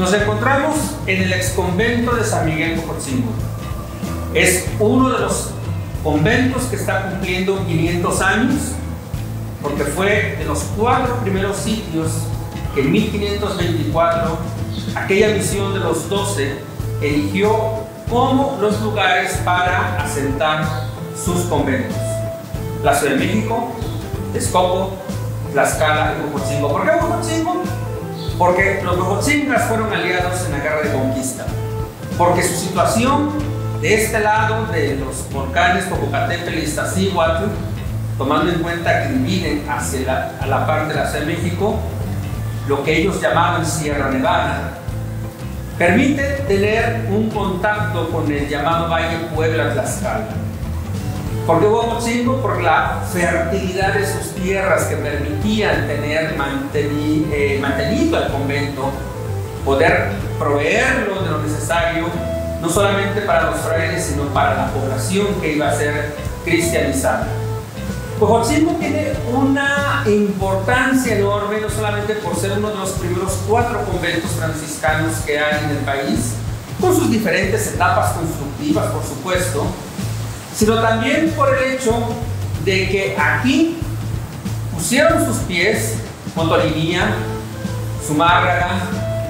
Nos encontramos en el exconvento de San Miguel Huejotzingo. Es uno de los conventos que está cumpliendo 500 años, porque fue de los 4 primeros sitios que en 1524 aquella misión de los 12 eligió como los lugares para asentar sus conventos: la Ciudad de México, Texcoco, Tlaxcala y Huejotzingo. ¿Por qué Huejotzingo? Porque los huejotzingas fueron aliados en la guerra de conquista, porque su situación de este lado de los volcanes Popocatépetl y Iztaccíhuatl, tomando en cuenta que dividen hacia la parte de la Ciudad de México, lo que ellos llamaban Sierra Nevada, permite tener un contacto con el llamado Valle Puebla-Tlaxcala. ¿Por qué Huejotzingo? Por la fertilidad de sus tierras que permitían tener mantenido al convento, poder proveerlo de lo necesario, no solamente para los frailes, sino para la población que iba a ser cristianizada. Huejotzingo tiene una importancia enorme, no solamente por ser uno de los primeros 4 conventos franciscanos que hay en el país, con sus diferentes etapas constructivas, por supuesto, sino también por el hecho de que aquí pusieron sus pies Motolinía, Zumárraga,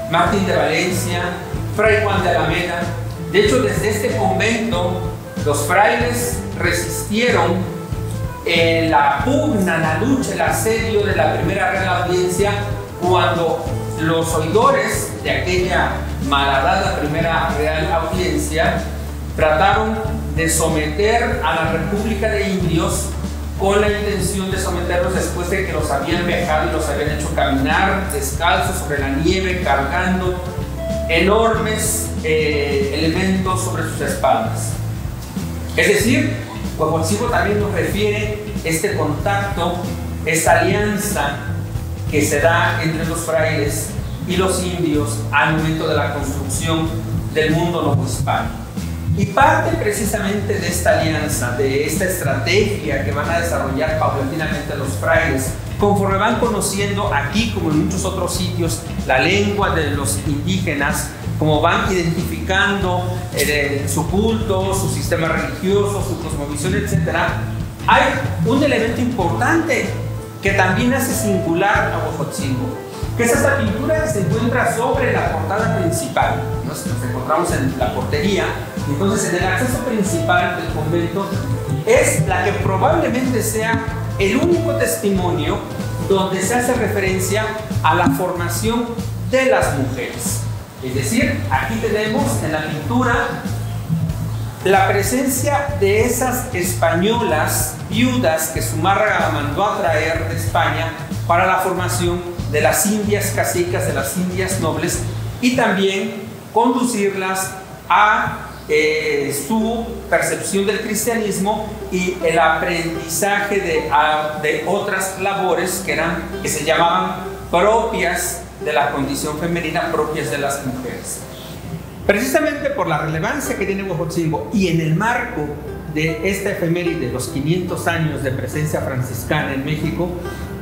Martín de Valencia, Fray Juan de Alameda. De hecho, desde este convento, los frailes resistieron la pugna, la lucha, el asedio de la primera Real Audiencia, cuando los oidores de aquella malhadada primera Real Audiencia trataron de someter a la República de Indios con la intención de someterlos después de que los habían vejado y los habían hecho caminar descalzos sobre la nieve, cargando enormes elementos sobre sus espaldas. Es decir, Huejotzingo también nos refiere este contacto, esta alianza que se da entre los frailes y los indios al momento de la construcción del mundo novohispano. Y parte precisamente de esta alianza, de esta estrategia que van a desarrollar paulatinamente los frailes, conforme van conociendo aquí, como en muchos otros sitios, la lengua de los indígenas, como van identificando su culto, su sistema religioso, su cosmovisión, etc. Hay un elemento importante que también hace singular a Huejotzingo, que es esta pintura que se encuentra sobre la portada principal. Nos encontramos en la portería. Entonces, en el acceso principal del convento es la que probablemente sea el único testimonio donde se hace referencia a la formación de las mujeres. Es decir, aquí tenemos en la pintura la presencia de esas españolas viudas que Zumárraga mandó a traer de España para la formación de las indias caicas, de las indias nobles, y también conducirlas a su percepción del cristianismo y el aprendizaje de otras labores que se llamaban propias de la condición femenina, propias de las mujeres. Precisamente por la relevancia que tiene Huejotzingo y en el marco de esta efeméride de los 500 años de presencia franciscana en México,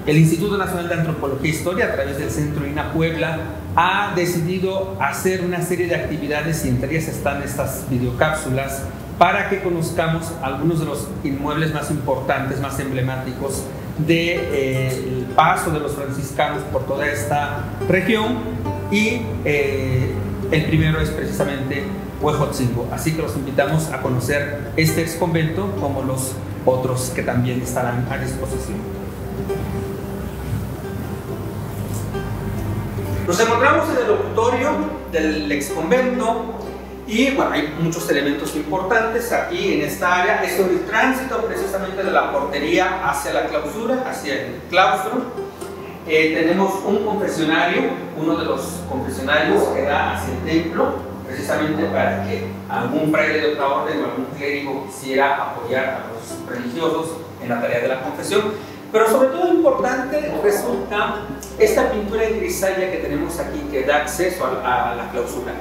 el Instituto Nacional de Antropología e Historia, a través del Centro INA Puebla, ha decidido hacer una serie de actividades, y entre ellas están estas videocápsulas, para que conozcamos algunos de los inmuebles más importantes, más emblemáticos del paso de los franciscanos por toda esta región, y el primero es precisamente Huejotzingo. Así que los invitamos a conocer este exconvento, como los otros que también estarán a disposición. Nos encontramos en el locutorio del exconvento y bueno, hay muchos elementos importantes aquí en esta área. Es el tránsito precisamente de la portería hacia la clausura, hacia el claustro. Tenemos un confesionario, uno de los confesionarios que da hacia el templo, precisamente para que algún fraile de otra orden o algún clérigo quisiera apoyar a los religiosos en la tarea de la confesión. Pero sobre todo importante resulta esta pintura en crisalla que tenemos aquí, que da acceso a la clausura.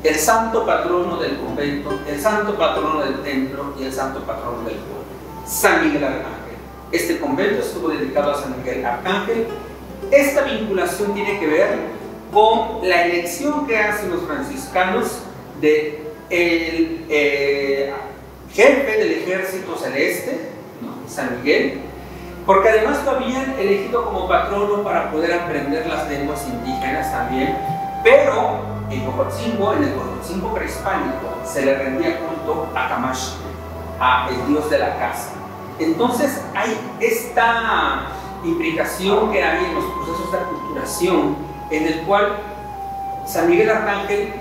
El santo patrono del convento, el santo patrono del templo y el santo patrono del pueblo, San Miguel Arcángel. Este convento estuvo dedicado a San Miguel Arcángel. Esta vinculación tiene que ver con la elección que hacen los franciscanos de el jefe del ejército celeste, ¿no? San Miguel, porque además lo habían elegido como patrono para poder aprender las lenguas indígenas también, pero en el Cocotzingo prehispánico se le rendía culto a Camacho, a el dios de la caza. Entonces hay esta implicación que hay en los procesos de aculturación, en el cual San Miguel Arcángel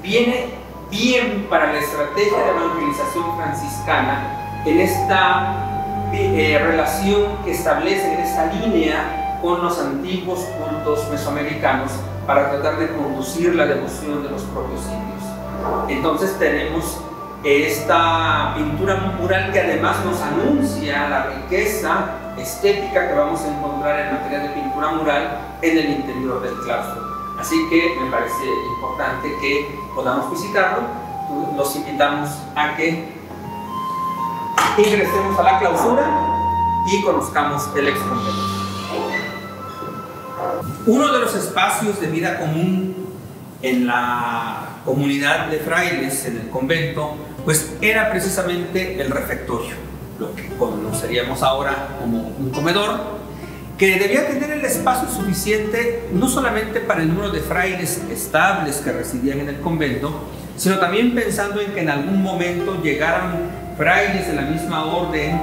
viene bien para la estrategia de evangelización franciscana, en esta relación que establecen, en esta línea con los antiguos cultos mesoamericanos para tratar de conducir la devoción de los propios indios. Entonces tenemos esta pintura mural que además nos anuncia la riqueza estética que vamos a encontrar en materia de pintura mural en el interior del claustro. Así que me parece importante que podamos visitarlo. Los invitamos a que ingresemos a la clausura y conozcamos el ex convento. Uno de los espacios de vida común en la comunidad de frailes, en el convento, pues era precisamente el refectorio, lo que conoceríamos ahora como un comedor, que debía tener el espacio suficiente no solamente para el número de frailes estables que residían en el convento, sino también pensando en que en algún momento llegaran frailes de la misma orden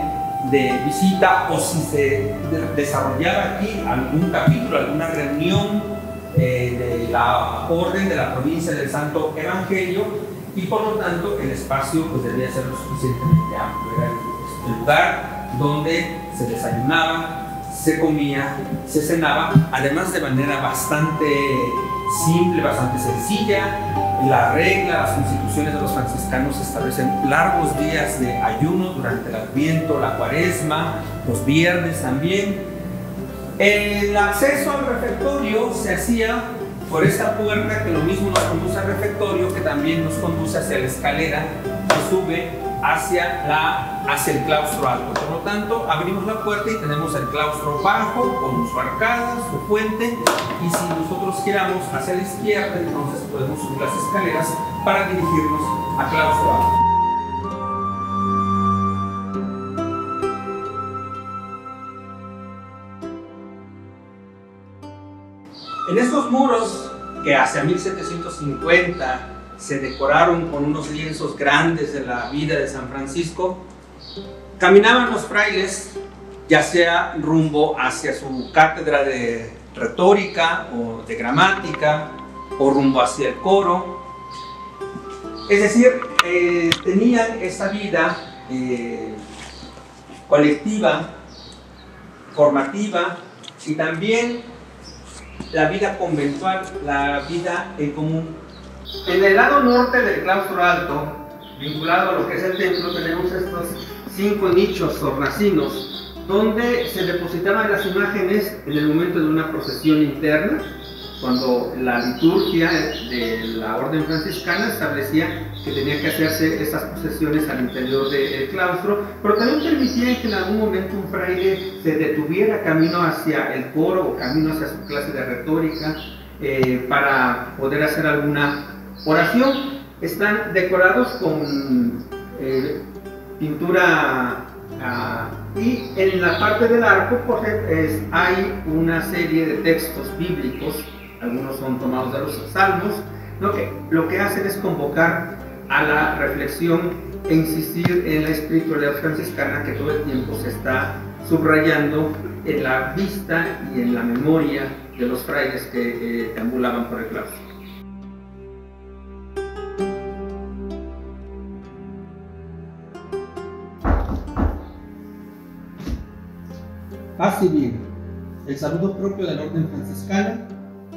de visita, o si se desarrollaba aquí algún capítulo, alguna reunión de la orden de la provincia del Santo Evangelio, y por lo tanto el espacio pues debía ser lo suficientemente amplio. Era el lugar donde se desayunaba, se comía, se cenaba, además de manera bastante simple, bastante sencilla. La regla, las constituciones de los franciscanos establecen largos días de ayuno durante el Adviento, la Cuaresma, los viernes también. El acceso al refectorio se hacía por esta puerta que lo mismo nos conduce al refectorio, que también nos conduce hacia la escalera que sube hacia el claustro alto. Por lo tanto, abrimos la puerta y tenemos el claustro bajo con su arcada, su fuente, y si nosotros giramos hacia la izquierda, entonces podemos subir las escaleras para dirigirnos a claustro alto. En estos muros, que hacia 1750 se decoraron con unos lienzos grandes de la vida de San Francisco, caminaban los frailes, ya sea rumbo hacia su cátedra de retórica o de gramática, o rumbo hacia el coro. Es decir, tenían esa vida colectiva, formativa, y también la vida conventual, la vida en común. En el lado norte del claustro alto, vinculado a lo que es el templo, tenemos estos 5 nichos hornacinos, donde se depositaban las imágenes en el momento de una procesión interna, cuando la liturgia de la orden franciscana establecía que tenía que hacerse estas procesiones al interior del claustro, pero también permitían que en algún momento un fraile se detuviera camino hacia el coro o camino hacia su clase de retórica para poder hacer alguna oración. Están decorados con pintura y en la parte del arco hay una serie de textos bíblicos, algunos son tomados de los salmos, lo que hacen es convocar a la reflexión e insistir en la espiritualidad franciscana que todo el tiempo se está subrayando en la vista y en la memoria de los frailes que deambulaban por el claustro. Paz y bien, el saludo propio de la orden franciscana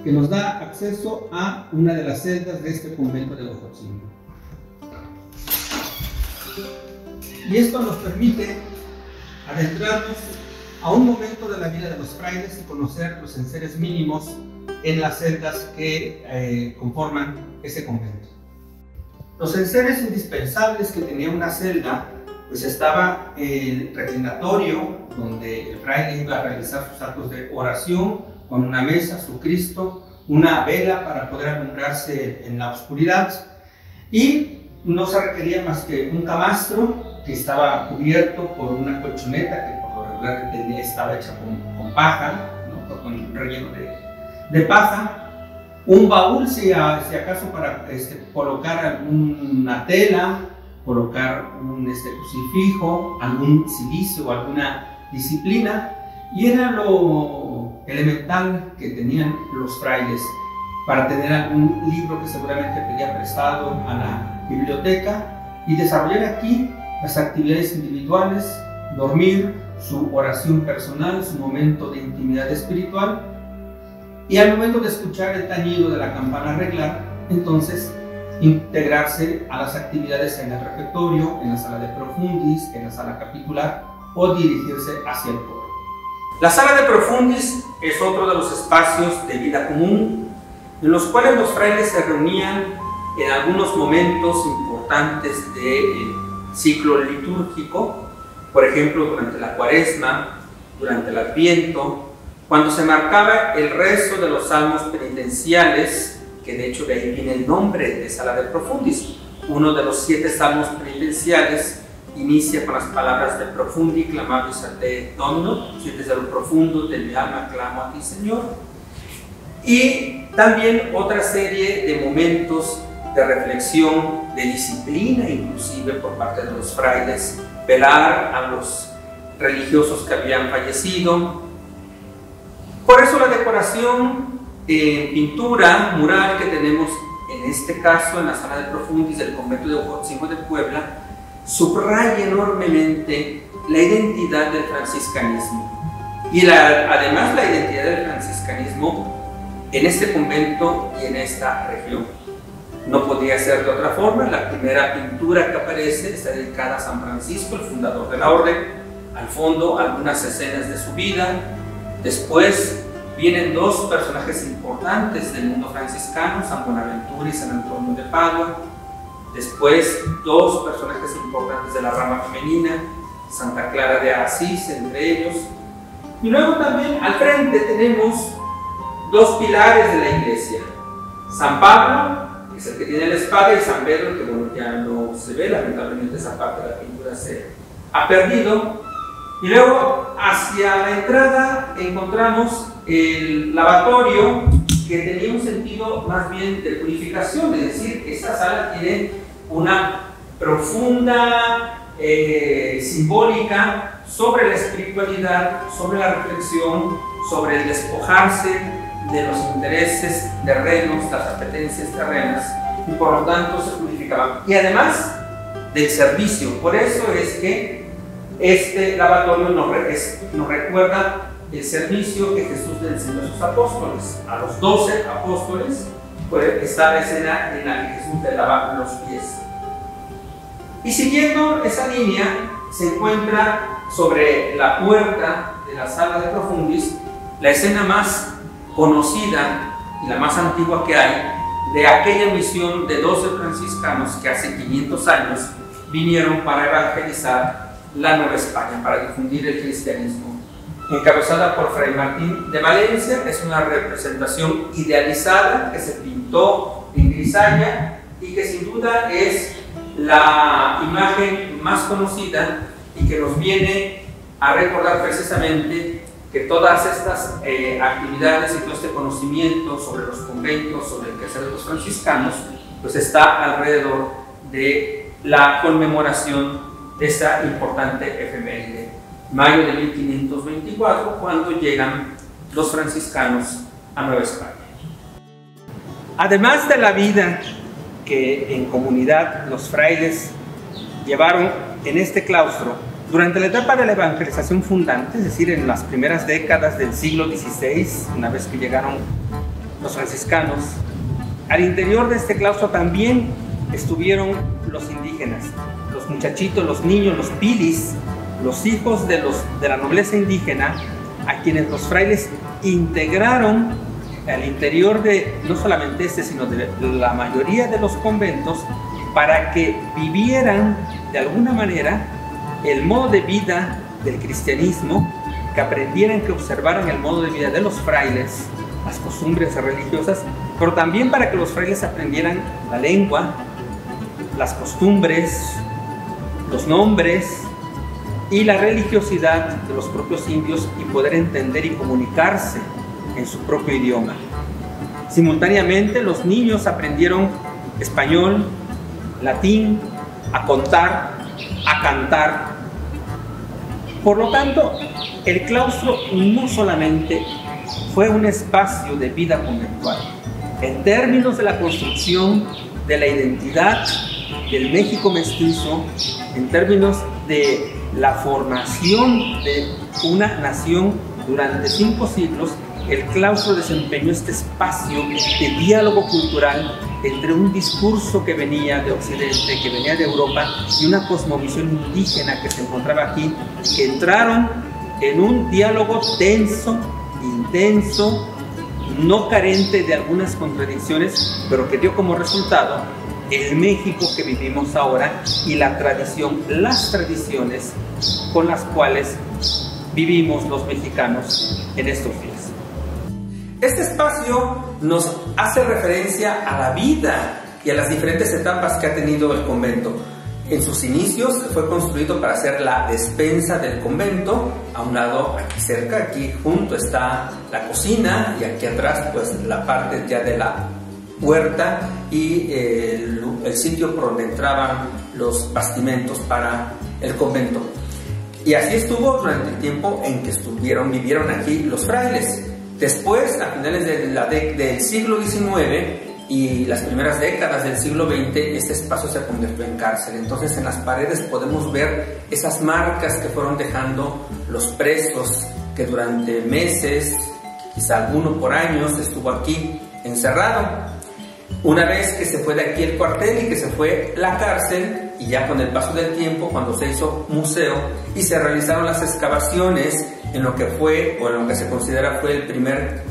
que nos da acceso a una de las celdas de este convento de Cocotzingo. Y esto nos permite adentrarnos a un momento de la vida de los frailes y conocer los enseres mínimos en las celdas que conforman ese convento. Los enseres indispensables que tenía una celda, pues estaba el reclinatorio, donde el fraile iba a realizar sus actos de oración, con una mesa, su Cristo, una vela para poder alumbrarse en la oscuridad, y no se requería más que un camastro que estaba cubierto por una colchoneta que por lo regular estaba hecha con paja, ¿no? Con relleno de paja, un baúl si acaso para colocar alguna tela, colocar un crucifijo, algún cilicio o alguna disciplina, y era lo elemental que tenían los frailes para tener algún libro que seguramente pedía prestado a la biblioteca y desarrollar aquí las actividades individuales, dormir, su oración personal, su momento de intimidad espiritual, y al momento de escuchar el tañido de la campana reglar, entonces integrarse a las actividades en el refectorio, en la sala de profundis, en la sala capitular, o dirigirse hacia el coro. La sala de profundis es otro de los espacios de vida común en los cuales los frailes se reunían en algunos momentos importantes del ciclo litúrgico, por ejemplo durante la Cuaresma, durante el Adviento, cuando se marcaba el rezo de los salmos penitenciales, que de hecho de ahí viene el nombre de sala de profundis. Uno de los 7 salmos penitenciales inicia con las palabras de profundi clamavis a te Domino, si desde lo profundo de mi alma clamo a ti, Señor. Y también otra serie de momentos de reflexión, de disciplina inclusive por parte de los frailes, velar a los religiosos que habían fallecido. Por eso la decoración en pintura mural que tenemos en este caso en la sala de profundis del convento de Ocosingo de Puebla subraya enormemente la identidad del franciscanismo y además la identidad del franciscanismo en este convento y en esta región. No podía ser de otra forma. La primera pintura que aparece está dedicada a San Francisco, el fundador de la orden. Al fondo algunas escenas de su vida. Después vienen 2 personajes importantes del mundo franciscano, San Buenaventura y San Antonio de Padua. Después 2 personajes importantes de la rama femenina, Santa Clara de Asís entre ellos. Y luego también al frente tenemos 2 pilares de la iglesia, San Pablo, que es el que tiene la espada, y San Pedro, que bueno, ya no se ve, lamentablemente esa parte de la pintura se ha perdido. Y luego hacia la entrada encontramos el lavatorio, que tenía un sentido más bien de purificación, es decir, esta sala tiene una profunda simbólica sobre la espiritualidad, sobre la reflexión, sobre el despojarse de los intereses terrenos, las apetencias terrenas, y por lo tanto se purificaban. Y además del servicio, por eso es que este lavatorio nos recuerda el servicio que Jesús le enseñó a sus apóstoles. A los 12 apóstoles, pues, está la escena en la que Jesús le lava los pies. Y siguiendo esa línea, se encuentra sobre la puerta de la sala de profundis la escena más conocida y la más antigua que hay de aquella misión de 12 franciscanos que hace 500 años vinieron para evangelizar la Nueva España, para difundir el cristianismo. Encabezada por Fray Martín de Valencia, es una representación idealizada que se pintó en grisalla y que sin duda es la imagen más conocida y que nos viene a recordar precisamente que todas estas actividades y todo este conocimiento sobre los conventos, sobre el quehacer de los franciscanos, pues está alrededor de la conmemoración de esta importante efeméride, mayo de 1524, cuando llegan los franciscanos a Nueva España. Además de la vida que en comunidad los frailes llevaron en este claustro, durante la etapa de la evangelización fundante, es decir, en las primeras décadas del siglo XVI, una vez que llegaron los franciscanos, al interior de este claustro también estuvieron los indígenas, los muchachitos, los niños, los pilis, los hijos de la nobleza indígena, a quienes los frailes integraron al interior de no solamente sino de la mayoría de los conventos, para que vivieran de alguna manera el modo de vida del cristianismo, que aprendieran, que observaran el modo de vida de los frailes, las costumbres religiosas, pero también para que los frailes aprendieran la lengua, las costumbres, los nombres y la religiosidad de los propios indios y poder entender y comunicarse en su propio idioma. Simultáneamente, los niños aprendieron español, latín, a contar, a cantar. Por lo tanto, el claustro no solamente fue un espacio de vida conventual, en términos de la construcción de la identidad del México mestizo, en términos de la formación de una nación durante 5 siglos, el claustro desempeñó este espacio de diálogo cultural entre un discurso que venía de Occidente, que venía de Europa, y una cosmovisión indígena que se encontraba aquí, que entraron en un diálogo tenso, intenso, no carente de algunas contradicciones, pero que dio como resultado el México que vivimos ahora y la tradición, las tradiciones con las cuales vivimos los mexicanos en estos días. Este espacio nos hace referencia a la vida y a las diferentes etapas que ha tenido el convento. En sus inicios fue construido para ser la despensa del convento. A un lado, aquí cerca, aquí junto, está la cocina, y aquí atrás pues la parte ya de la huerta y el sitio por donde entraban los bastimentos para el convento. Y así estuvo durante el tiempo en que vivieron aquí los frailes. Después, a finales del siglo XIX y las primeras décadas del siglo XX, este espacio se convirtió en cárcel. Entonces, en las paredes podemos ver esas marcas que fueron dejando los presos, que durante meses, quizá alguno por años, estuvo aquí encerrado. Una vez que se fue de aquí el cuartel y que se fue la cárcel, y ya con el paso del tiempo, cuando se hizo museo y se realizaron las excavaciones en lo que fue, o en lo que se considera fue el primer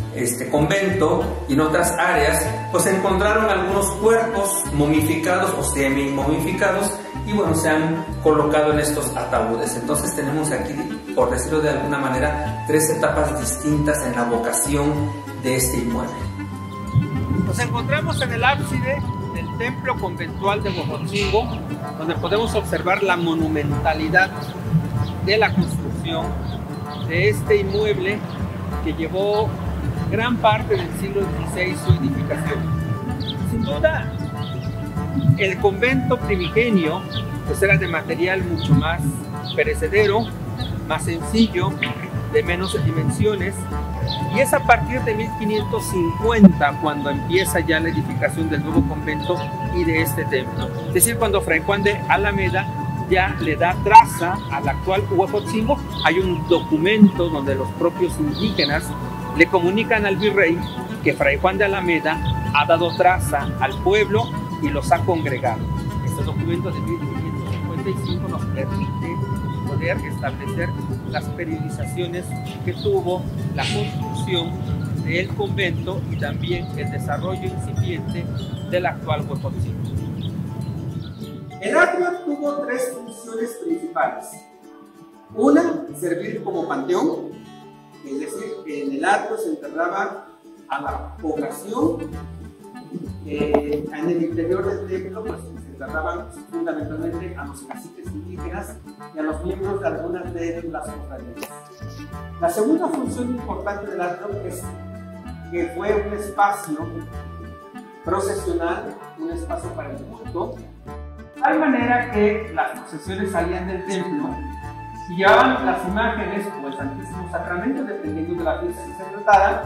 convento, y en otras áreas, pues se encontraron algunos cuerpos momificados o semi-momificados, y bueno, se han colocado en estos ataúdes. Entonces tenemos aquí, por decirlo de alguna manera, 3 etapas distintas en la vocación de este inmueble. Nos encontramos en el ábside del templo conventual de Huejotzingo, donde podemos observar la monumentalidad de la construcción de este inmueble que llevó gran parte del siglo XVI su edificación. Sin duda, el convento primigenio pues era de material mucho más perecedero, más sencillo, de menos dimensiones, y es a partir de 1550 cuando empieza ya la edificación del nuevo convento y de este templo. Es decir, cuando Fray Juan de Alameda ya le da traza al actual Huejotzingo. Hay un documento donde los propios indígenas le comunican al virrey que Fray Juan de Alameda ha dado traza al pueblo y los ha congregado. Este documento de 1555 nos permite poder establecer las periodizaciones que tuvo la construcción del convento y también el desarrollo incipiente del actual Huejotzingo. El atrio tuvo 3 funciones principales. Una, servir como panteón, es decir, que en el atrio se enterraba a la población. En el interior del templo pues, se enterraban fundamentalmente a los caciques indígenas y a los miembros de algunas de las cofradías. La segunda función importante del atrio es que fue un espacio procesional, un espacio para el culto, de tal manera que las procesiones salían del templo y llevaban las imágenes o el Santísimo Sacramento, dependiendo de la fiesta que se tratara,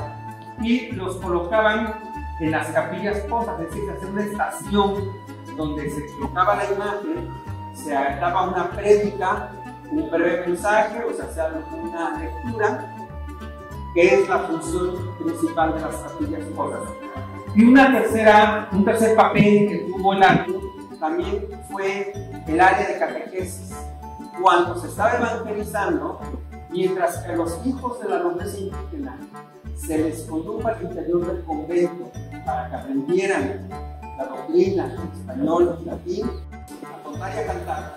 y los colocaban en las capillas posas, es decir, se hacía una estación donde se colocaba la imagen, se daba una prédica, un breve mensaje, o sea, se hacía una lectura, que es la función principal de las capillas posas. Y un tercer papel que tuvo el atrio también fue el área de catequesis. Cuando se estaba evangelizando, mientras que los hijos de la nobleza indígena se les condujo al interior del convento para que aprendieran la doctrina, español y latín, a contar y a cantar,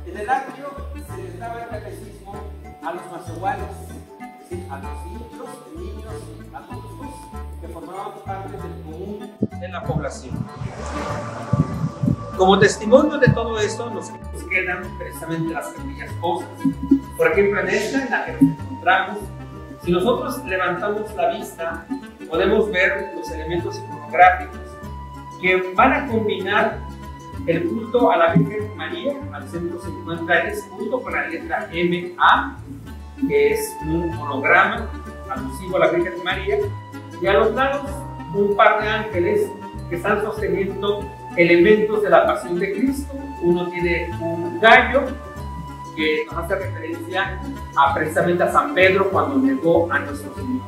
en el atrio se les daba el catecismo a los macehuales, es decir, a los hijos, niños y adultos que formaban parte del común de la población. Como testimonio de todo esto, nos quedan precisamente las capillas posas. Por ejemplo, en esta en la que nos encontramos, si nosotros levantamos la vista, podemos ver los elementos iconográficos que van a combinar el culto a la Virgen María. Al centro se encuentra el escudo con la letra MA, que es un monograma alusivo a la Virgen María, y a los lados un par de ángeles que están sosteniendo elementos de la pasión de Cristo. Uno tiene un gallo que nos hace referencia precisamente a San Pedro cuando negó a nuestro Señor.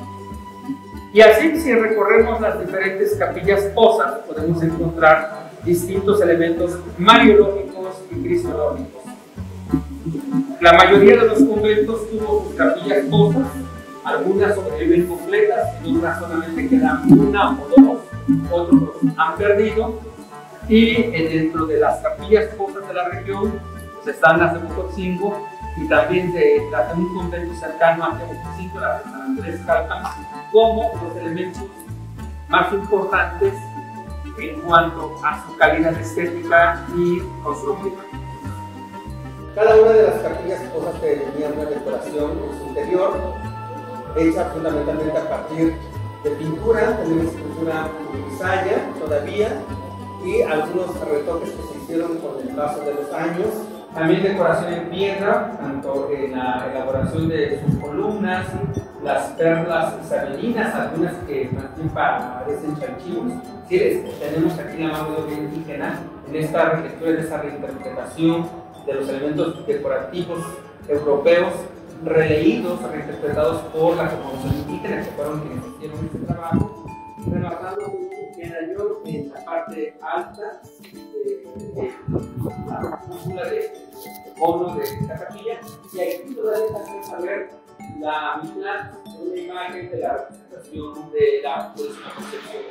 Y así, si recorremos las diferentes capillas posas, podemos encontrar distintos elementos mariológicos y cristológicos. La mayoría de los conventos tuvo sus capillas posas, algunas sobreviven completas, en otras solamente quedan una o dos, otros los han perdido. Y dentro de las capillas posas de la región pues están las de Huejotzingo y también las de un convento cercano a Huejotzingo, la de San Andrés Calpa, como los elementos más importantes en cuanto a su calidad estética y constructiva. Cada una de las capillas posas tenía una decoración en su interior, hecha fundamentalmente a partir de pintura. Tenemos pintura Saya todavía y algunos retoques que se hicieron con el paso de los años. También decoración en piedra, tanto en la elaboración de sus columnas, las perlas isabelinas, algunas que más bien parecen chanchillos. Sí, tenemos aquí la mano de obra indígena en esta relectura, en esta reinterpretación de los elementos decorativos europeos, releídos, reinterpretados por la comunidad indígena, que fueron quienes hicieron este trabajo, remarcando un medallón en la parte alta de la cúpula de cono de esta capilla, y aquí todavía vamos a ver la mitad de una imagen de la representación de la Purísima Concepción.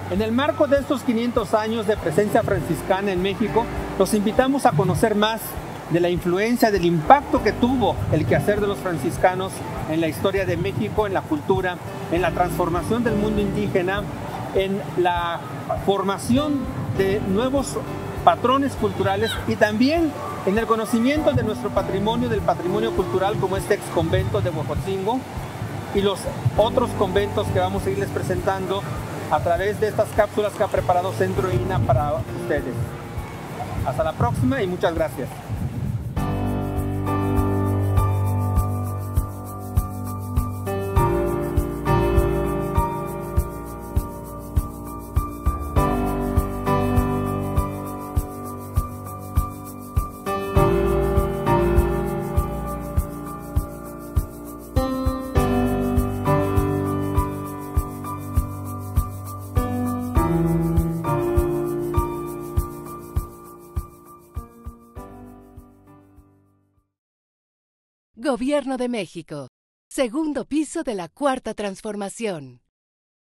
En el marco de estos 500 años de presencia franciscana en México, los invitamos a conocer más de la influencia, del impacto que tuvo el quehacer de los franciscanos en la historia de México, en la cultura, en la transformación del mundo indígena, en la formación de nuevos patrones culturales y también en el conocimiento de nuestro patrimonio, del patrimonio cultural como este exconvento de Huejotzingo y los otros conventos que vamos a irles presentando a través de estas cápsulas que ha preparado Centro INA para ustedes. Hasta la próxima y muchas gracias. Gobierno de México. Segundo piso de la Cuarta Transformación.